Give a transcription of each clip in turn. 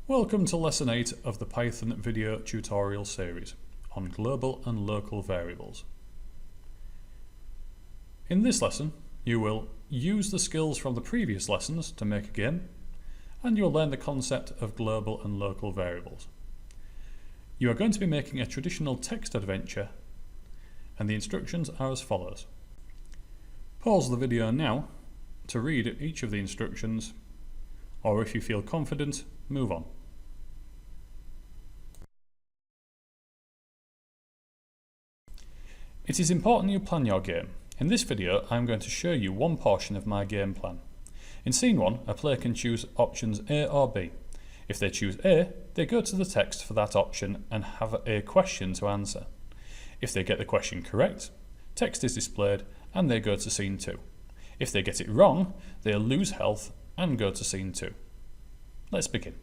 Welcome to Lesson 8 of the Python video tutorial series on global and local variables. In this lesson, you will use the skills from the previous lessons to make a game, and you'll learn the concept of global and local variables. You are going to be making a traditional text adventure, and the instructions are as follows. Pause the video now to read each of the instructions, or if you feel confident, move on. It is important you plan your game. In this video, I am going to show you one portion of my game plan. In scene 1, a player can choose options A or B. If they choose A, they go to the text for that option and have a question to answer. If they get the question correct, text is displayed and they go to scene 2. If they get it wrong, they'll lose health and go to scene 2. Let's begin.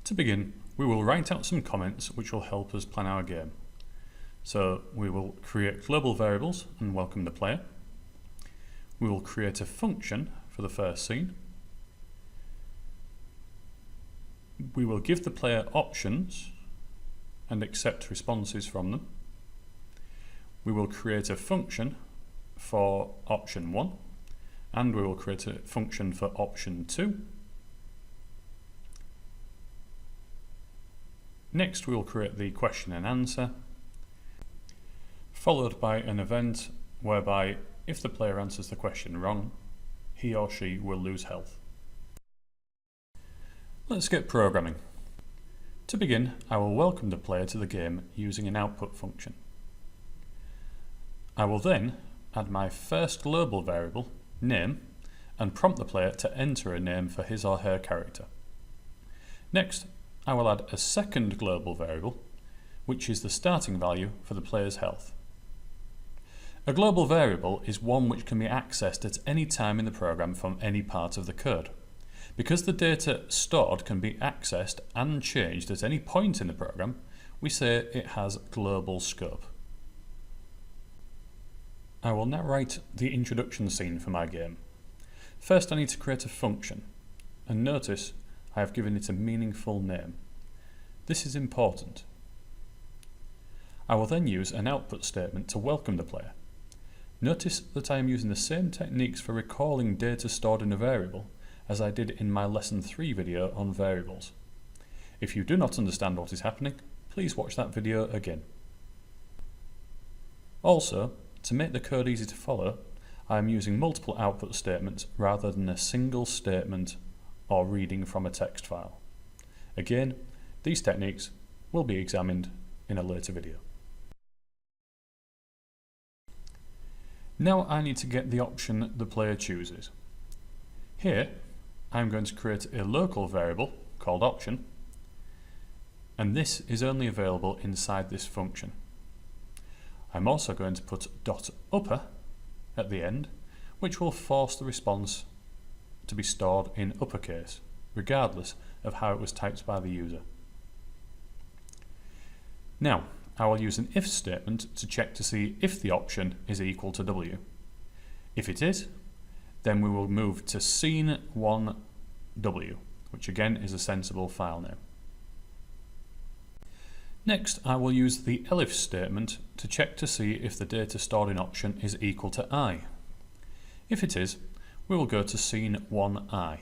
To begin, we will write out some comments which will help us plan our game. So we will create global variables and welcome the player. We will create a function for the first scene. We will give the player options and accept responses from them. We will create a function for option 1 and we will create a function for option 2. Next we will create the question and answer, followed by an event whereby if the player answers the question wrong, he or she will lose health. Let's get programming. To begin, I will welcome the player to the game using an output function. I will then add my first global variable, name, and prompt the player to enter a name for his or her character. Next, I will add a second global variable, which is the starting value for the player's health. A global variable is one which can be accessed at any time in the program from any part of the code. Because the data stored can be accessed and changed at any point in the program, we say it has global scope. I will now write the introduction scene for my game. First I need to create a function, and notice I have given it a meaningful name. This is important. I will then use an output statement to welcome the player. Notice that I am using the same techniques for recalling data stored in a variable as I did in my lesson 3 video on variables. If you do not understand what is happening, please watch that video again. Also, to make the code easy to follow, I am using multiple output statements rather than a single statement or reading from a text file. Again, these techniques will be examined in a later video. Now I need to get the option the player chooses. Here, I'm going to create a local variable called option, and this is only available inside this function. I'm also going to put .upper at the end, which will force the response to be stored in uppercase, regardless of how it was typed by the user. Now, I will use an if statement to check to see if the option is equal to W. If it is, then we will move to scene 1W, which again is a sensible file name. Next, I will use the elif statement to check to see if the data stored in option is equal to I. If it is, we will go to scene 1I.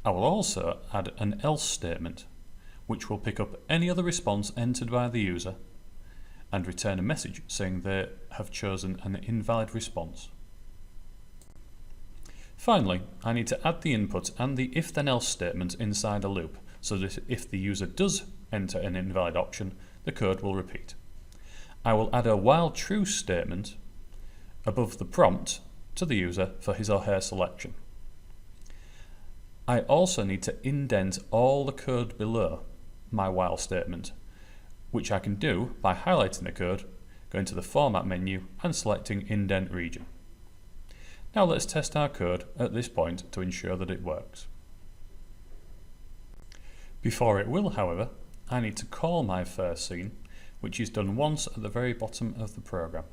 I will also add an else statement, which will pick up any other response entered by the user and return a message saying they have chosen an invalid response. Finally, I need to add the input and the if then else statement inside a loop so that if the user does enter an invalid option, the code will repeat. I will add a while true statement above the prompt to the user for his or her selection. I also need to indent all the code below my while statement, which I can do by highlighting the code, going to the Format menu and selecting Indent Region. Now let's test our code at this point to ensure that it works. Before it will, however, I need to call my first scene, which is done once at the very bottom of the program.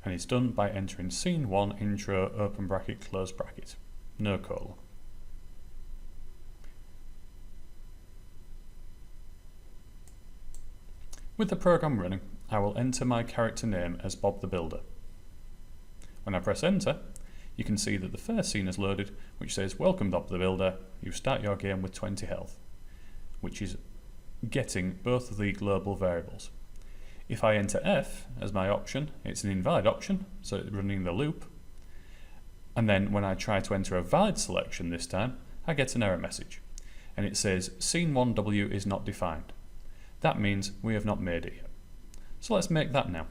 and it's done by entering scene 1 intro open bracket close bracket, no colon. With the program running, I will enter my character name as Bob the Builder. When I press enter, you can see that the first scene is loaded, which says welcome Bob the Builder, you start your game with 20 health, which is getting both of the global variables. If I enter F as my option, it's an invalid option, so it's running the loop, and then when I try to enter a valid selection this time, I get an error message, and it says scene 1W is not defined. That means we have not made it yet. So let's make that now.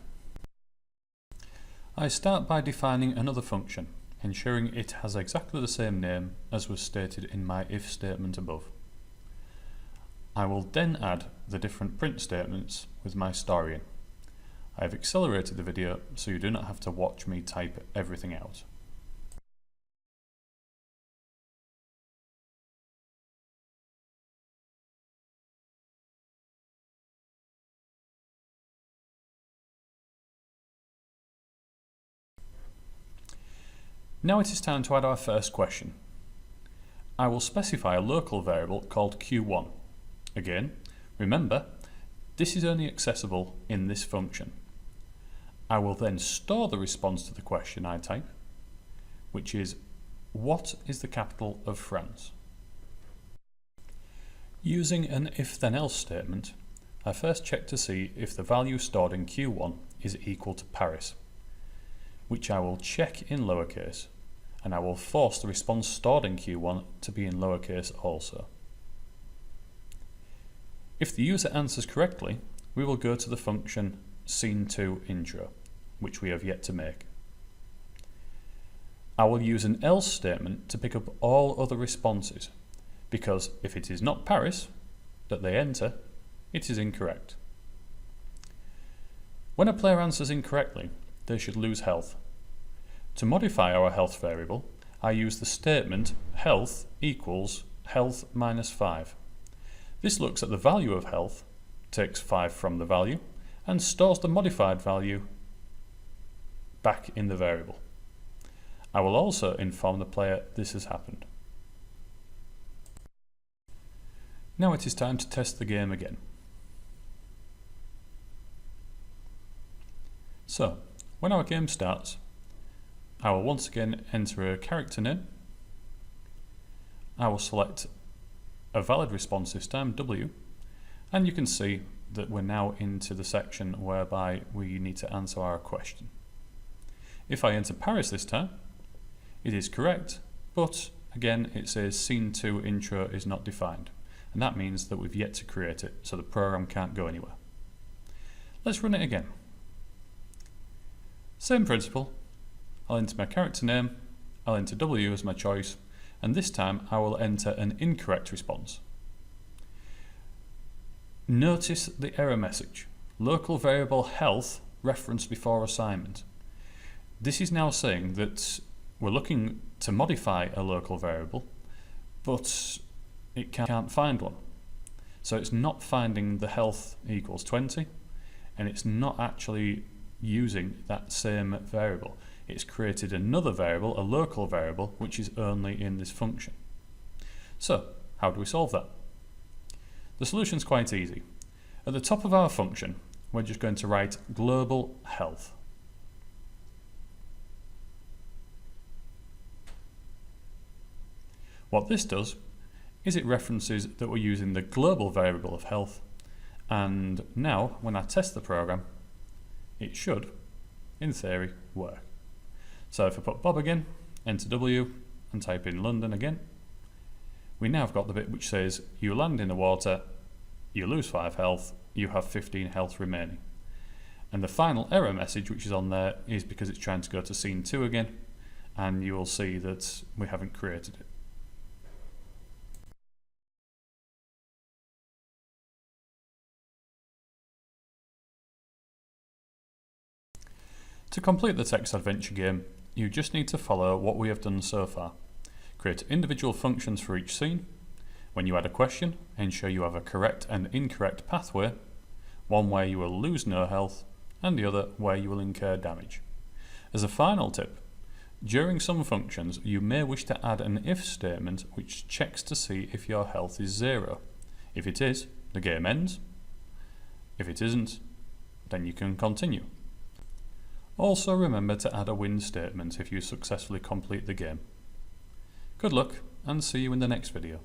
I start by defining another function, ensuring it has exactly the same name as was stated in my if statement above. I will then add the different print statements with my story in. I have accelerated the video so you do not have to watch me type everything out. Now it is time to add our first question. I will specify a local variable called Q1. Again, remember, this is only accessible in this function. I will then store the response to the question I type, which is, what is the capital of France? Using an if-then-else statement, I first check to see if the value stored in Q1 is equal to Paris, which I will check in lowercase, and I will force the response stored in Q1 to be in lowercase also. If the user answers correctly, we will go to the function scene2 intro, which we have yet to make. I will use an else statement to pick up all other responses, because if it is not Paris that they enter, it is incorrect. When a player answers incorrectly, they should lose health. To modify our health variable, I use the statement health equals health minus 5. This looks at the value of health, takes 5 from the value, and stores the modified value back in the variable. I will also inform the player this has happened. Now it is time to test the game again. So, when our game starts, I will once again enter a character name. I will select a valid response this time, W, and you can see that we're now into the section whereby we need to answer our question. If I enter Paris this time, it is correct, but again it says scene 2 intro is not defined, and that means that we've yet to create it, so the program can't go anywhere. Let's run it again. Same principle. I'll enter my character name, I'll enter W as my choice, and this time I will enter an incorrect response. Notice the error message, local variable health referenced before assignment. This is now saying that we're looking to modify a local variable, but it can't find one. So it's not finding the health equals 20, and it's not actually using that same variable. It's created another variable, a local variable, which is only in this function. So, how do we solve that? The solution is quite easy. At the top of our function, we're just going to write global health. What this does is it references that we're using the global variable of health, and now when I test the program, it should, in theory, work. So if I put Bob again, enter W, and type in London again, we now have got the bit which says you land in the water, you lose 5 health, you have 15 health remaining. And the final error message which is on there is because it's trying to go to scene 2 again, and you will see that we haven't created it. To complete the text adventure game, you just need to follow what we have done so far. Create individual functions for each scene. When you add a question, ensure you have a correct and incorrect pathway, one where you will lose no health and the other where you will incur damage. As a final tip, during some functions you may wish to add an if statement which checks to see if your health is 0. If it is, the game ends. If it isn't, then you can continue. Also remember to add a win statement if you successfully complete the game. Good luck, and see you in the next video.